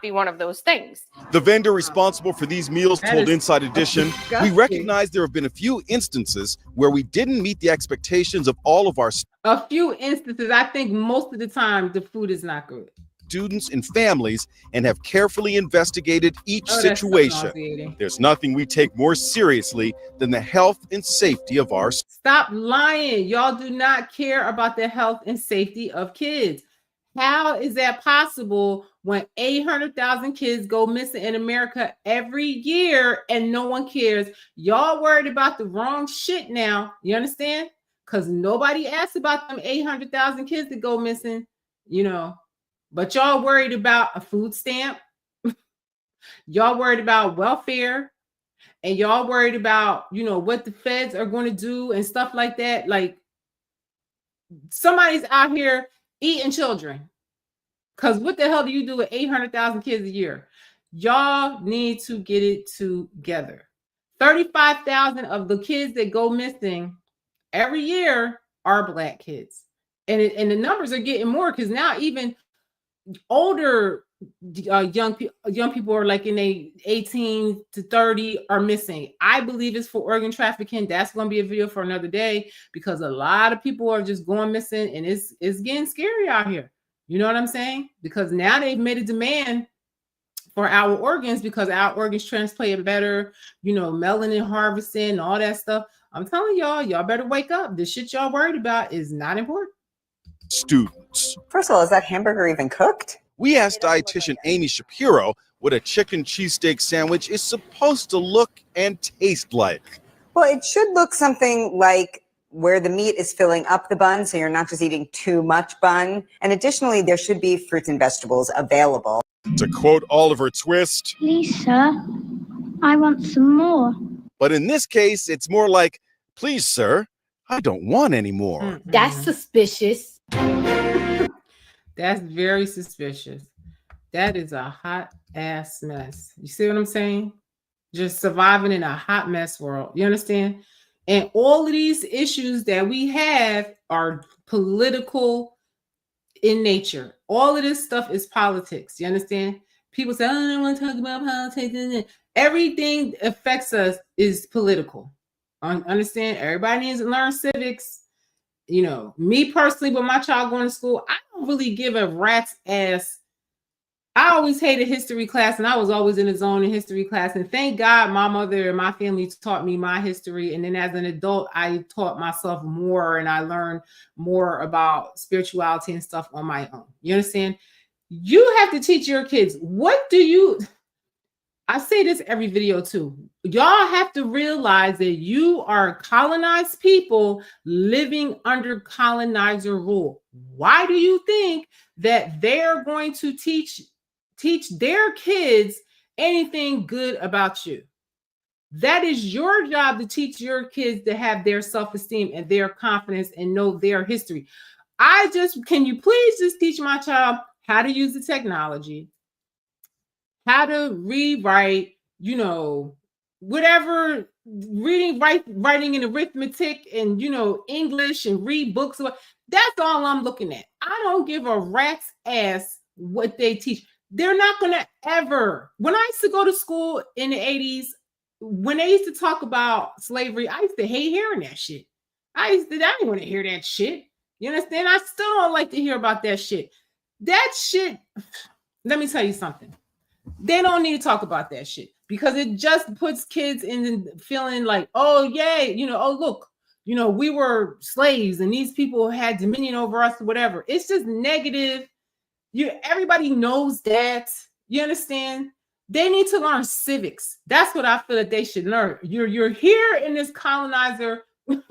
Be one of those things. The vendor responsible for these meals That told is Inside Edition, we disgusting. recognize there have been a few instances where we didn't meet the expectations of all of our A few instances, I think most of the time the food is not good. students and families and have carefully investigated each Oh, that's so situation. nauseating. There's nothing we take more seriously than the health and safety of our Stop lying. Y'all do not care about the health and safety of kids. How is that possible when 800,000 kids go missing in America every year and no one cares? Y'all worried about the wrong shit now. You understand? Because nobody asked about them 800,000 kids that go missing, you know. But y'all worried about a food stamp. Y'all worried about welfare. And y'all worried about, you know, what the feds are going to do and stuff like that. Like, somebody's out here eating children. Because what the hell do you do with 800,000 kids a year? Y'all need to get it together. 35,000 of the kids that go missing every year are Black kids. And the numbers are getting more, because now even older young people are like in a 18 to 30 are missing. I believe it's for organ trafficking. That's going to be a video for another day, because a lot of people are just going missing, and it's getting scary out here. You know what I'm saying? Because now they've made a demand for our organs, because our organs transplant better, you know, melanin harvesting, all that stuff. I'm telling y'all better wake up. The shit y'all worried about is not important. students. First of all, is that hamburger even cooked? We asked dietitian Amy Shapiro what a chicken cheesesteak sandwich is supposed to look and taste like. Well, it should look something like where the meat is filling up the bun, so you're not just eating too much bun. And additionally, there should be fruits and vegetables available. To quote Oliver Twist, Please, sir, I want some more. but in this case, it's more like, please, sir, I don't want any more. That's suspicious. That's very suspicious. That is a hot ass mess. You see what I'm saying? Just surviving in a hot mess world. You understand? And all of these issues that we have are political in nature. All of this stuff is politics. You understand? People say, oh, I don't want to talk about politics. Everything affects us is political. Understand? Everybody needs to learn civics. You know, me personally, with my child going to school, I don't really give a rat's ass. I always hated history class, and I was always in the zone in history class. And thank God my mother and my family taught me my history. And then as an adult, I taught myself more, and I learned more about spirituality and stuff on my own. You understand? You have to teach your kids. I say this every video too. Y'all have to realize that you are colonized people living under colonizer rule. Why do you think that they're going to teach their kids anything good about you? That is your job, to teach your kids to have their self-esteem and their confidence and know their history. Can you please just teach my child how to use the technology, how to rewrite, you know, whatever, writing and arithmetic and, you know, English, and read books. That's all I'm looking at. I don't give a rat's ass what they teach. They're not going to ever. When I used to go to school in the 80s, when they used to talk about slavery, I used to hate hearing that shit. I didn't want to hear that shit. You understand? I still don't like to hear about that shit. That shit, let me tell you something. They don't need to talk about that shit, because it just puts kids in feeling like, oh, yay, you know, oh, look, you know, we were slaves and these people had dominion over us or whatever. It's just negative. Everybody knows that. You understand? They need to learn civics. That's what I feel that they should learn. You're here in this colonizer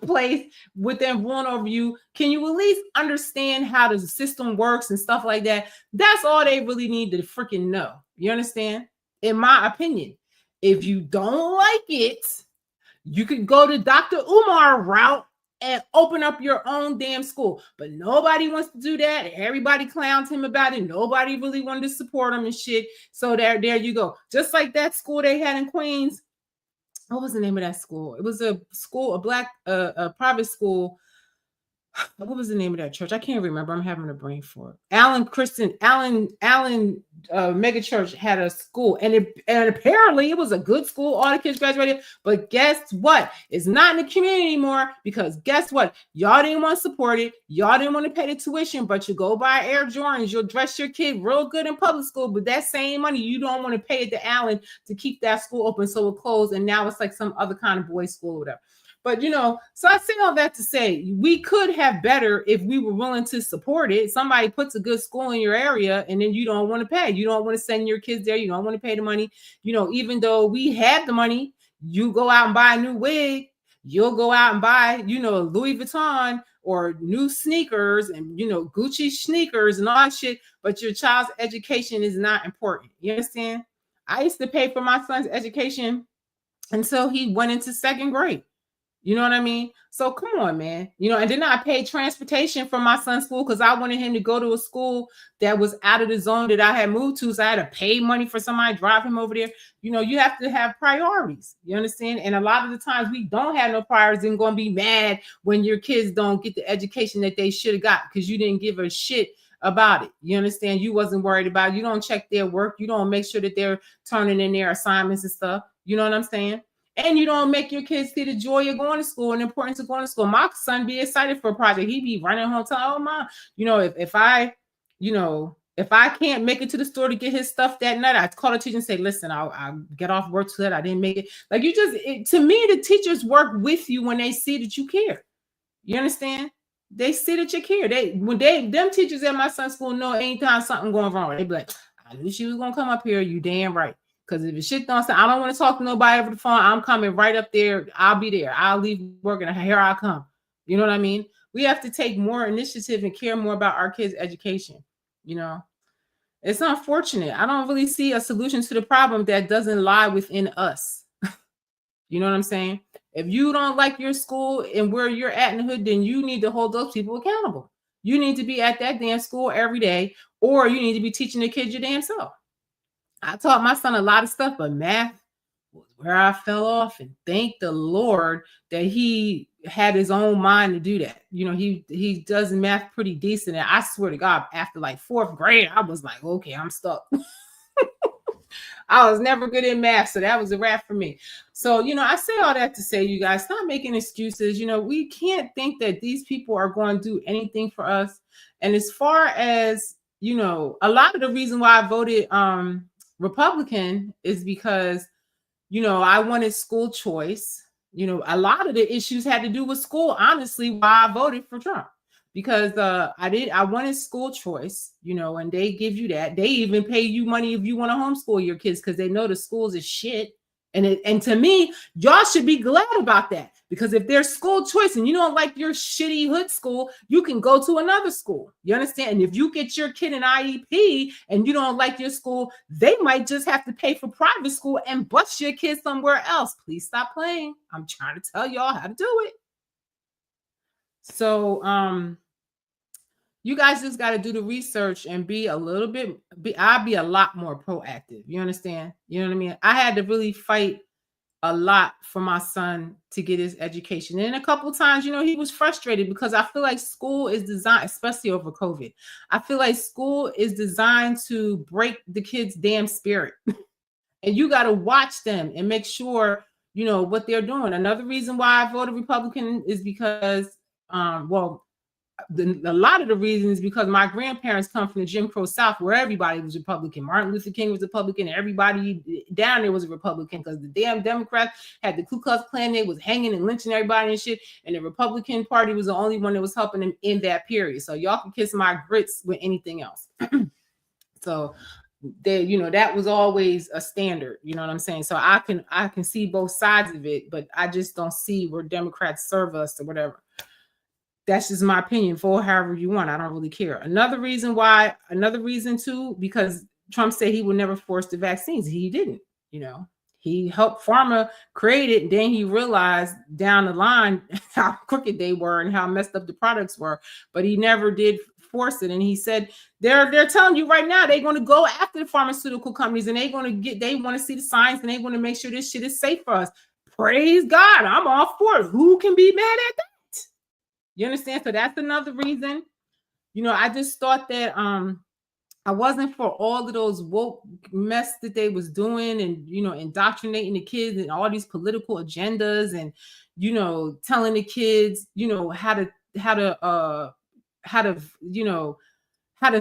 place with them ruling over you. Can you at least understand how the system works and stuff like that? That's all they really need to freaking know. You understand? In my opinion, if you don't like it, you could go to Dr. Umar route and open up your own damn school. But nobody wants to do that. Everybody clowns him about it. Nobody really wanted to support him and shit. So there you go. Just like that school they had in Queens. What was the name of that school? It was a school, a private school. What was the name of that church? I can't remember. I'm having a brain fart. Allen Mega Church had a school, and apparently it was a good school. All the kids graduated, but guess what? It's not in the community anymore, because guess what? Y'all didn't want to support it. Y'all didn't want to pay the tuition, but you go buy Air Jordans. You'll dress your kid real good in public school, but that same money you don't want to pay it to Allen to keep that school open, so it closed, and now it's like some other kind of boys' school or whatever. But, you know, so I say all that to say we could have better if we were willing to support it. Somebody puts a good school in your area, and then you don't want to pay. You don't want to send your kids there. You don't want to pay the money. You know, even though we have the money, you go out and buy a new wig. You'll go out and buy, you know, Louis Vuitton or new sneakers and, you know, Gucci sneakers and all that shit. But your child's education is not important. You understand? I used to pay for my son's education until he went into second grade. You know what I mean? So come on, man. You know, and then I paid transportation for my son's school because I wanted him to go to a school that was out of the zone that I had moved to. So I had to pay money for somebody to drive him over there. You know, you have to have priorities. You understand? And a lot of the times we don't have no priorities and going to be mad when your kids don't get the education that they should have got because you didn't give a shit about it. You understand? You wasn't worried about it. You don't check their work. You don't make sure that they're turning in their assignments and stuff. You know what I'm saying? And you don't make your kids see the joy of going to school and the importance of going to school. My son be excited for a project. He be running home telling, oh, Mom, you know, if I can't make it to the store to get his stuff that night, I call the teacher and say, listen, I'll get off work too late. I didn't make it. Like to me, the teachers work with you when they see that you care. You understand? They see that you care. Them teachers at my son's school know anytime something going wrong, they be like, I knew she was going to come up here. You damn right. Because if the shit don't say, I don't want to talk to nobody over the phone. I'm coming right up there. I'll be there. I'll leave work and here I come. You know what I mean? We have to take more initiative and care more about our kids' education. You know, it's unfortunate. I don't really see a solution to the problem that doesn't lie within us. You know what I'm saying? If you don't like your school and where you're at in the hood, then you need to hold those people accountable. You need to be at that damn school every day, or you need to be teaching the kids your damn self. I taught my son a lot of stuff, but math was where I fell off, and thank the Lord that he had his own mind to do that. You know, he does math pretty decent. And I swear to God, after like 4th grade, I was like, okay, I'm stuck. I was never good in math, so that was a wrap for me. So, you know, I say all that to say, you guys, stop making excuses. You know, we can't think that these people are going to do anything for us. And as far as, you know, a lot of the reason why I voted Republican is because, you know, I wanted school choice. You know, a lot of the issues had to do with school, honestly, why I voted for Trump. Because I wanted school choice, you know, and they give you that. They even pay you money if you want to homeschool your kids because they know the schools is shit. And to me, y'all should be glad about that, because if there's school choice and you don't like your shitty hood school, you can go to another school. You understand? And if you get your kid an IEP and you don't like your school, they might just have to pay for private school and bust your kid somewhere else. Please stop playing. I'm trying to tell y'all how to do it. So, you guys just got to do the research and be a little bit, I'll be a lot more proactive. You understand? You know what I mean? I had to really fight a lot for my son to get his education. And a couple of times, you know, he was frustrated because I feel like school is designed, especially over COVID, I feel like school is designed to break the kids' damn spirit. And you got to watch them and make sure, you know, what they're doing. Another reason why I voted Republican is because, a lot of the reasons because my grandparents come from the Jim Crow South, where everybody was Republican. Martin Luther King was Republican. Everybody down there was a Republican because the damn Democrats had the Ku Klux Klan. They was hanging and lynching everybody and shit. And the Republican Party was the only one that was helping them in that period. So y'all can kiss my grits with anything else. So they, you know, that was always a standard. You know what I'm saying? So I can see both sides of it, but I just don't see where Democrats serve us or whatever. That's just my opinion. Vote however you want. I don't really care. Another reason too, because Trump said he would never force the vaccines. He didn't, you know. He helped pharma create it. Then he realized down the line how crooked they were and how messed up the products were. But he never did force it. And he said they're telling you right now they're going to go after the pharmaceutical companies and they want to see the science and they want to make sure this shit is safe for us. Praise God. I'm all for it. Who can be mad at that? You understand? So that's another reason. You know, I just thought that I wasn't for all of those woke mess that they was doing and, you know, indoctrinating the kids and all these political agendas and, you know, telling the kids, you know, how to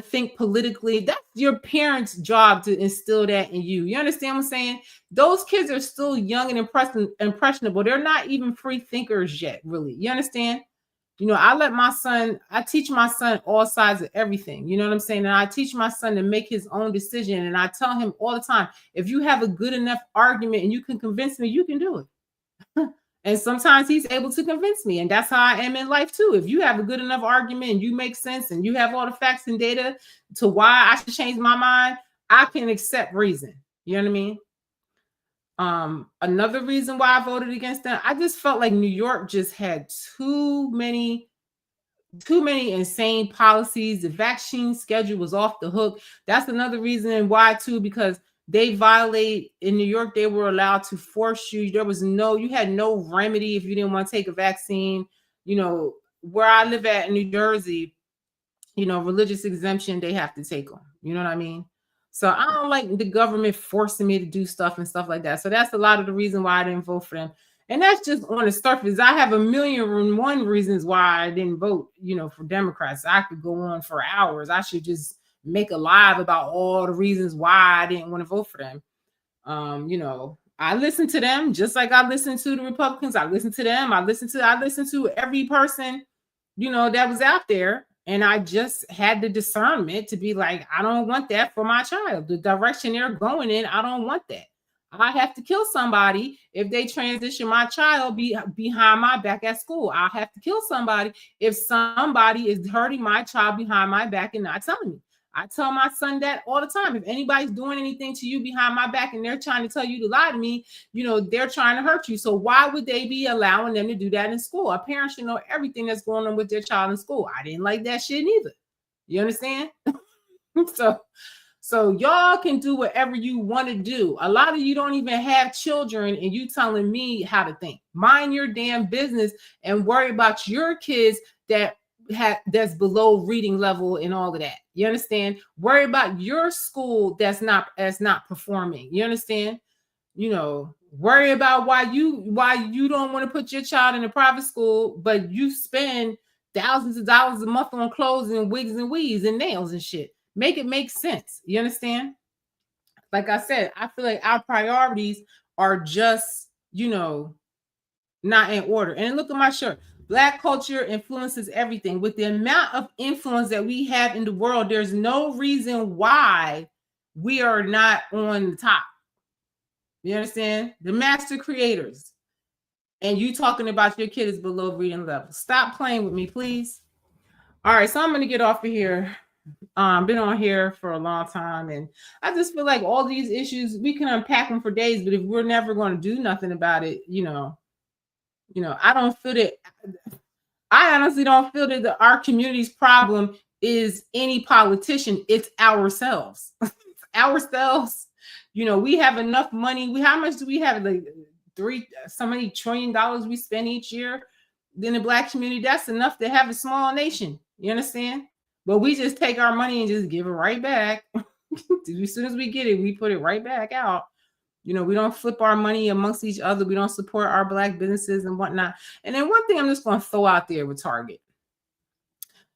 think politically. That's your parents' job to instill that in you. You understand what I'm saying? Those kids are still young and impressionable. They're not even free thinkers yet, really. You understand? You know, I teach my son all sides of everything. You know what I'm saying? And I teach my son to make his own decision. And I tell him all the time, if you have a good enough argument and you can convince me, you can do it. And sometimes he's able to convince me. And that's how I am in life too. If you have a good enough argument and you make sense and you have all the facts and data to why I should change my mind, I can accept reason. You know what I mean? Another reason why I voted against them, I just felt like New York just had too many insane policies. The vaccine schedule was off the hook. That's another reason why too, because they violate in New York. They were allowed to force you. You had no remedy if you didn't want to take a vaccine. You know, where I live at in New Jersey, you know, religious exemption, they have to take them. You know what I mean? So I don't like the government forcing me to do stuff and stuff like that. So that's a lot of the reason why I didn't vote for them. And that's just on the surface. I have 1,000,001 reasons why I didn't vote, you know, for Democrats. I could go on for hours. I should just make a live about all the reasons why I didn't want to vote for them. You know, I listen to them just like I listen to the Republicans. I listen to them. I listen to every person, you know, that was out there. And I just had the discernment to be like, I don't want that for my child. The direction they're going in, I don't want that. I have to kill somebody if they transition my child behind my back at school. I have to kill somebody if somebody is hurting my child behind my back and not telling me. I tell my son that all the time. If anybody's doing anything to you behind my back and they're trying to tell you to lie to me, you know, they're trying to hurt you. So why would they be allowing them to do that in school? A parent should know everything that's going on with their child in school. I didn't like that shit either. You understand? So y'all can do whatever you want to do. A lot of you don't even have children, and you telling me how to think. Mind your damn business and worry about your kids that's below reading level and all of that. You understand? Worry about your school that's not performing. You understand? Worry about why you don't want to put your child in a private school, but you spend thousands of dollars a month on clothes and wigs and weaves and nails and shit. Make it make sense. You understand? Like I said, I feel like our priorities are just, not in order. And look at my shirt. Black culture influences everything. With the amount of influence that we have in the world, there's no reason why we are not on the top. You understand? The master creators. And you talking about your kid is below reading level. Stop playing with me, please. All right, so I'm going to get off of here. Been on here for a long time, and I just feel like all these issues, we can unpack them for days, but if we're never going to do nothing about it, I don't feel that. I honestly don't feel that our community's problem is any politician. It's ourselves. Ourselves. We have enough money. How much do we have? Like so many $1 trillion we spend each year. In the Black community, that's enough to have a small nation. You understand? But we just take our money and just give it right back. As soon as we get it, we put it right back out. We don't flip our money amongst each other. We don't support our Black businesses and whatnot. And then one thing I'm just going to throw out there with Target.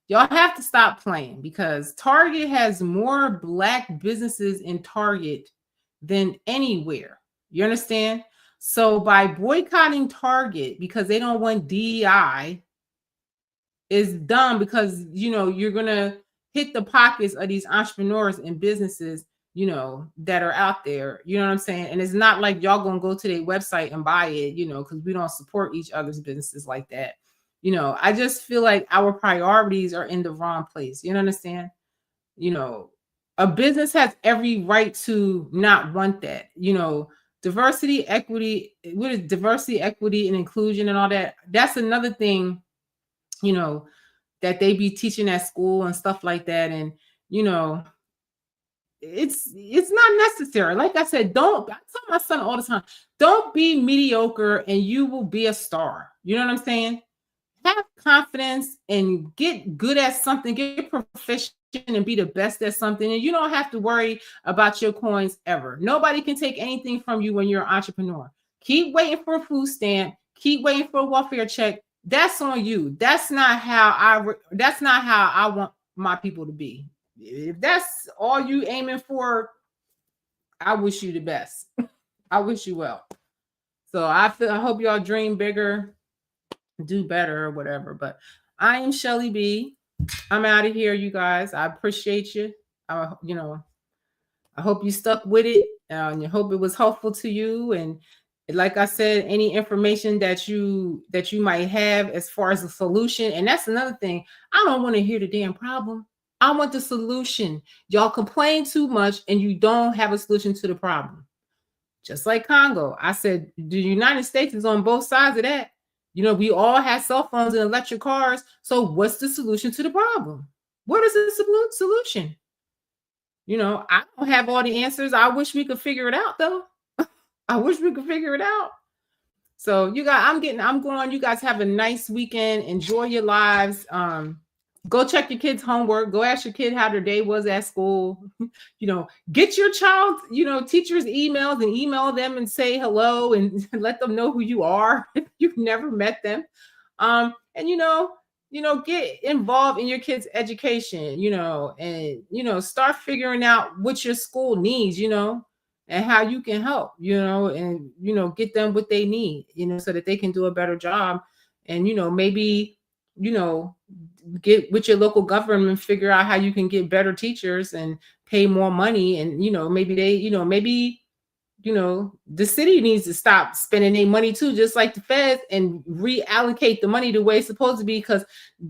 Y'all have to stop playing, because Target has more Black businesses in Target than anywhere. You understand? So by boycotting Target because they don't want DEI is dumb, because, you're going to hit the pockets of these entrepreneurs and businesses, that are out there. You know what I'm saying? And it's not like y'all going to go to their website and buy it, because we don't support each other's businesses like that. I just feel like our priorities are in the wrong place. You understand? A business has every right to not want that. Diversity, equity, what is diversity, equity, and inclusion and all that? That's another thing, that they be teaching at school and stuff like that. And, it's not necessary. Like I said, I tell my son all the time, don't be mediocre and you will be a star. You know what I'm saying? Have confidence and get good at something, get proficient and be the best at something. And you don't have to worry about your coins ever. Nobody can take anything from you when you're an entrepreneur. Keep waiting for a food stamp. Keep waiting for a welfare check. That's on you. That's not how I want my people to be. If that's all you aiming for, I wish you the best. I wish you well. So I hope y'all dream bigger, do better, or whatever. But I am Shellie B. I'm out of here, you guys. I appreciate you. I hope you stuck with it, and I hope it was helpful to you. And like I said, any information that you might have as far as a solution. And that's another thing. I don't want to hear the damn problem. I want the solution. Y'all complain too much and you don't have a solution to the problem. Just like Congo. I said, the United States is on both sides of that. We all have cell phones and electric cars. So what's the solution to the problem? What is the solution? I don't have all the answers. I wish we could figure it out, though. I wish we could figure it out. So you guys, I'm going. You guys have a nice weekend. Enjoy your lives. Go check your kids' homework. Go ask your kid how their day was at school. Get your child, teachers' emails and email them and say hello and let them know who you are if you've never met them. And get involved in your kids' education, and start figuring out what your school needs, and how you can help, and get them what they need, so that they can do a better job. And maybe get with your local government and figure out how you can get better teachers and pay more money. And maybe the city needs to stop spending their money too, just like the feds, and reallocate the money the way it's supposed to be, because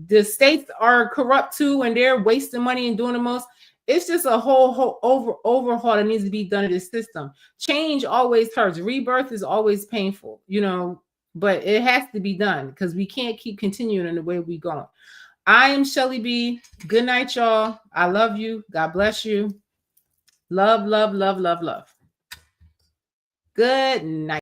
the states are corrupt too and they're wasting money and doing the most. It's just a whole overhaul that needs to be done in this system. Change always hurts. Rebirth is always painful, but it has to be done, because we can't keep continuing in the way we're going. I am Shellie B. Good night, y'all. I love you. God bless you. Love, love, love, love, love. Good night.